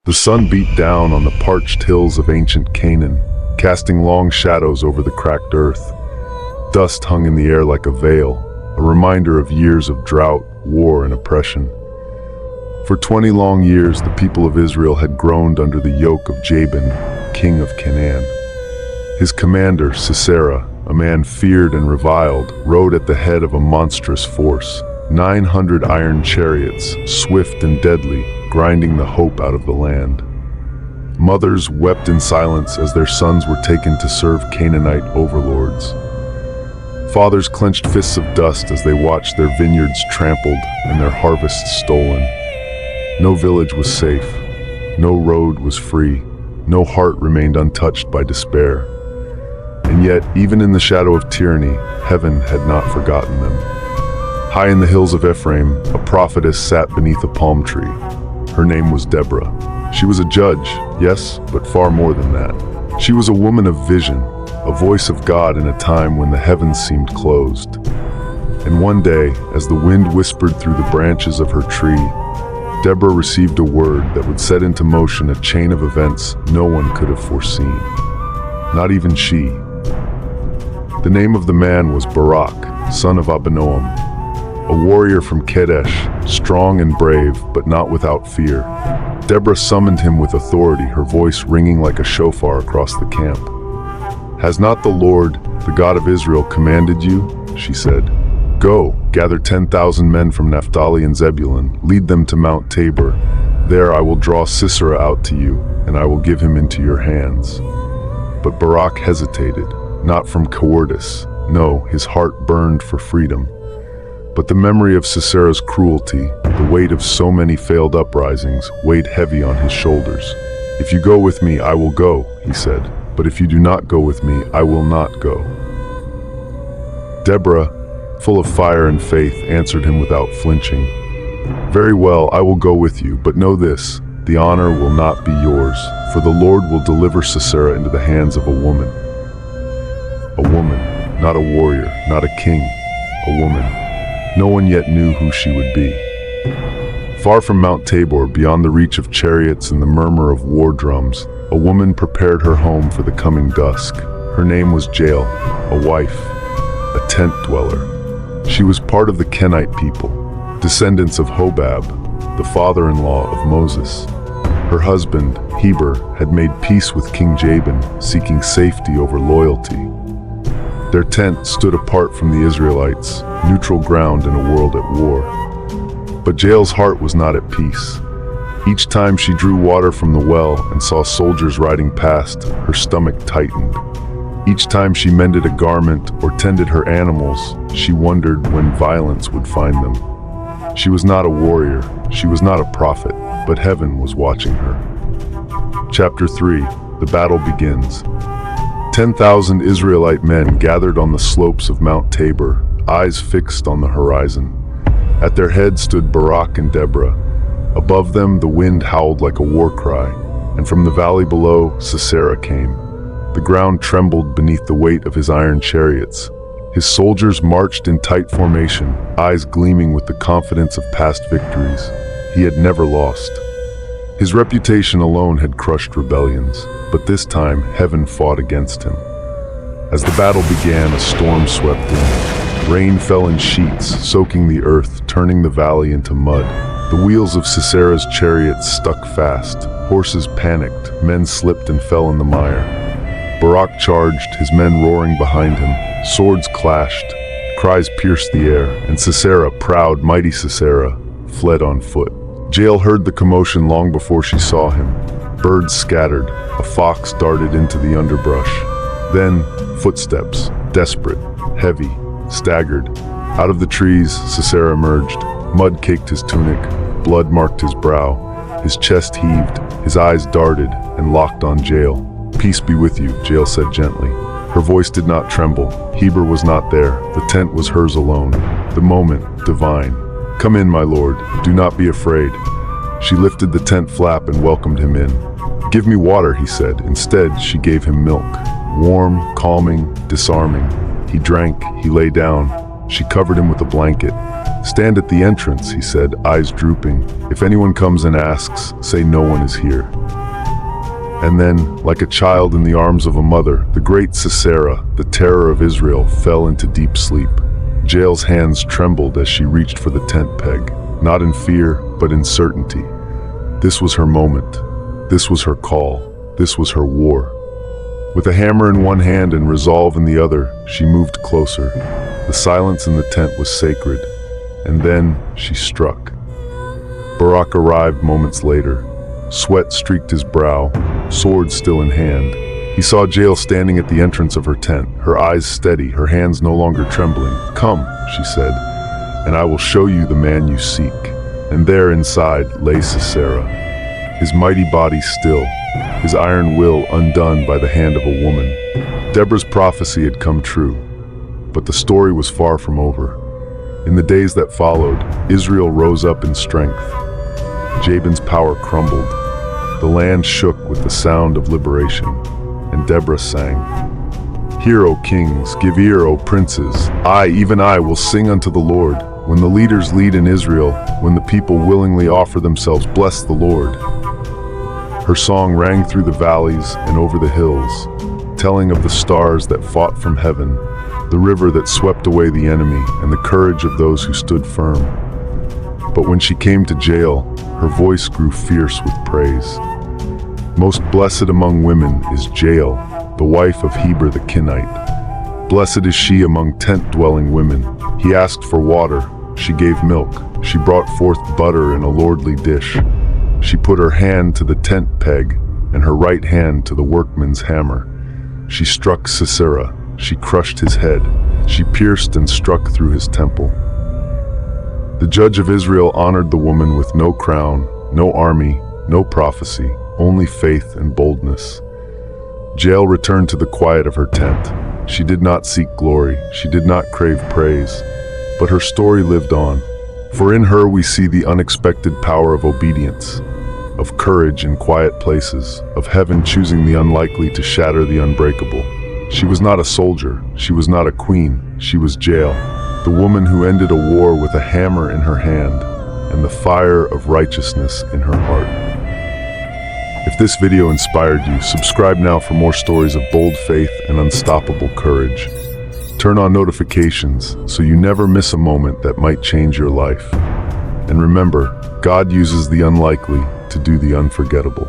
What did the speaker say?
The sun beat down on the parched hills of ancient Canaan, casting long shadows over the cracked earth. Dust hung in the air like a veil, a reminder of years of drought, war, and oppression. For 20 long years, the people of Israel had groaned under the yoke of Jabin, king of Canaan. His commander, Sisera, a man feared and reviled, rode at the head of a monstrous force, 900 iron chariots, swift and deadly, grinding the hope out of the land. Mothers wept in silence as their sons were taken to serve Canaanite overlords. Fathers clenched fists of dust as they watched their vineyards trampled and their harvests stolen. No village was safe, no road was free, no heart remained untouched by despair. And yet, even in the shadow of tyranny, heaven had not forgotten them. High in the hills of Ephraim, a prophetess sat beneath a palm tree. Her name was Deborah. She was a judge, yes, but far more than that. She was a woman of vision, a voice of God in a time when the heavens seemed closed. And one day, as the wind whispered through the branches of her tree, Deborah received a word that would set into motion a chain of events no one could have foreseen. Not even she. The name of the man was Barak, son of Abinoam, a warrior from Kadesh, strong and brave, but not without fear. Deborah summoned him with authority, her voice ringing like a shofar across the camp. "Has not the Lord, the God of Israel, commanded you?" she said. "Go, gather 10,000 men from Naphtali and Zebulun, lead them to Mount Tabor. There I will draw Sisera out to you, and I will give him into your hands." But Barak hesitated, not from cowardice. No, his heart burned for freedom. But the memory of Sisera's cruelty, the weight of so many failed uprisings, weighed heavy on his shoulders. "If you go with me, I will go," he said. "But if you do not go with me, I will not go." Deborah, full of fire and faith, answered him without flinching. "Very well, I will go with you, but know this, the honor will not be yours, for the Lord will deliver Sisera into the hands of a woman." A woman, not a warrior, not a king, a woman. No one yet knew who she would be. Far from Mount Tabor, beyond the reach of chariots and the murmur of war drums, a woman prepared her home for the coming dusk. Her name was Jael, a wife, a tent dweller. She was part of the Kenite people, descendants of Hobab, the father-in-law of Moses. Her husband, Heber, had made peace with King Jabin, seeking safety over loyalty. Their tent stood apart from the Israelites, neutral ground in a world at war. But Jael's heart was not at peace. Each time she drew water from the well and saw soldiers riding past, her stomach tightened. Each time she mended a garment or tended her animals, she wondered when violence would find them. She was not a warrior, she was not a prophet, but heaven was watching her. Chapter 3, the battle begins. 10,000 Israelite men gathered on the slopes of Mount Tabor, eyes fixed on the horizon. At their head stood Barak and Deborah. Above them, the wind howled like a war cry, and from the valley below, Sisera came. The ground trembled beneath the weight of his iron chariots. His soldiers marched in tight formation, eyes gleaming with the confidence of past victories. He had never lost. His reputation alone had crushed rebellions, but this time heaven fought against him. As the battle began, a storm swept in. Rain fell in sheets, soaking the earth, turning the valley into mud. The wheels of Sisera's chariots stuck fast. Horses panicked, men slipped and fell in the mire. Barak charged, his men roaring behind him. Swords clashed, cries pierced the air, and Sisera, proud, mighty Sisera, fled on foot. Jael heard the commotion long before she saw him. Birds scattered, a fox darted into the underbrush. Then, footsteps, desperate, heavy, staggered. Out of the trees, Sisera emerged. Mud caked his tunic, blood marked his brow. His chest heaved, his eyes darted and locked on Jael. "Peace be with you," Jael said gently. Her voice did not tremble. Heber was not there. The tent was hers alone. The moment, divine. "Come in, my lord. Do not be afraid." She lifted the tent flap and welcomed him in. "Give me water," he said. Instead, she gave him milk. Warm, calming, disarming. He drank, he lay down. She covered him with a blanket. "Stand at the entrance," he said, eyes drooping. "If anyone comes and asks, say no one is here." And then, like a child in the arms of a mother, the great Sisera, the terror of Israel, fell into deep sleep. Jael's hands trembled as she reached for the tent peg, not in fear, but in certainty. This was her moment. This was her call. This was her war. With a hammer in one hand and resolve in the other, she moved closer. The silence in the tent was sacred. And then she struck. Barak arrived moments later. Sweat streaked his brow, sword still in hand. He saw Jael standing at the entrance of her tent, her eyes steady, her hands no longer trembling. "Come," she said, "and I will show you the man you seek." And there inside lay Sisera, his mighty body still, his iron will undone by the hand of a woman. Deborah's prophecy had come true, but the story was far from over. In the days that followed, Israel rose up in strength. Jabin's power crumbled. The land shook with the sound of liberation, and Deborah sang, "Hear, O kings, give ear, O princes. I, even I, will sing unto the Lord. When the leaders lead in Israel, when the people willingly offer themselves, bless the Lord." Her song rang through the valleys and over the hills, telling of the stars that fought from heaven, the river that swept away the enemy, and the courage of those who stood firm. But when she came to Jael, her voice grew fierce with praise. Most blessed among women is Jael, the wife of Heber the Kenite. Blessed is she among tent-dwelling women. He asked for water, she gave milk. She brought forth butter in a lordly dish. She put her hand to the tent peg, and her right hand to the workman's hammer. She struck Sisera, she crushed his head, she pierced and struck through his temple. The judge of Israel honored the woman with no crown, no army, no prophecy, only faith and boldness. Jael returned to the quiet of her tent. She did not seek glory, she did not crave praise, but her story lived on. For in her we see the unexpected power of obedience, of courage in quiet places, of heaven choosing the unlikely to shatter the unbreakable. She was not a soldier, she was not a queen, she was Jael, the woman who ended a war with a hammer in her hand and the fire of righteousness in her heart. If this video inspired you, subscribe now for more stories of bold faith and unstoppable courage. Turn on notifications so you never miss a moment that might change your life. And remember, God uses the unlikely to do the unforgettable.